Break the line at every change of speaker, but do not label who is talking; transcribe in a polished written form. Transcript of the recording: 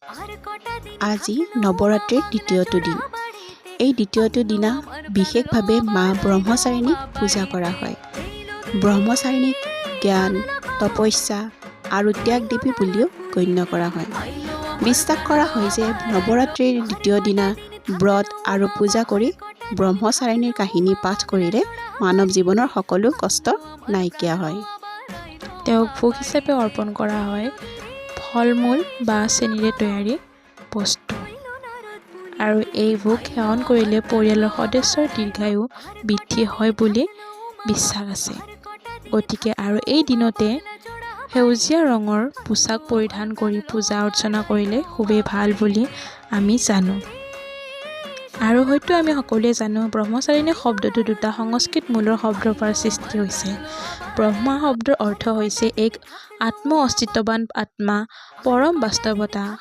আজি নৱৰাত্ৰিৰ দ্বিতীয়টো দিন। এই দ্বিতীয়টো দিনা বিশেষভাৱে মা ব্ৰহ্মচাৰিণীক পূজা কৰা হয়। ব্ৰহ্মচাৰিণীক জ্ঞান, তপস্যা আৰু ত্যাগ দেৱী বুলিও গণ্য কৰা হয়। বিশ্বাস কৰা হয় যে নৱৰাত্ৰিৰ দ্বিতীয় দিনা ব্ৰত আৰু পূজা কৰি ব্ৰহ্মচাৰিণীৰ কাহিনী পাঠ কৰিলে মানৱ জীৱনৰ সকলো কষ্ট নাইকিয়া হয়।
তেওঁক ভোগ হিচাপে অৰ্পণ কৰা হয় ফল-মূল বা চেনিৰে তৈয়াৰী বস্তু। আৰু এই ভোগ সেৱন কৰিলে পৰিয়ালৰ সদস্যৰ দীৰ্ঘায়ু বৃদ্ধি হয় বুলি বিশ্বাস আছে। গতিকে আৰু এই দিনতে সেউজীয়া ৰঙৰ পোছাক পৰিধান কৰি পূজা অৰ্চনা কৰিলে খুবেই ভাল বুলি আমি জানো। আৰু হয়তো আমি সকলোৱে জানো ব্ৰহ্মচাৰিণী শব্দটো দুটা সংস্কৃত মূলৰ শব্দৰ পৰা সৃষ্টি হৈছে। ব্ৰহ্মা শব্দৰ অৰ্থ হৈছে এক আত্ম-অস্তিত্ববান আত্মা, পৰম বাস্তৱতা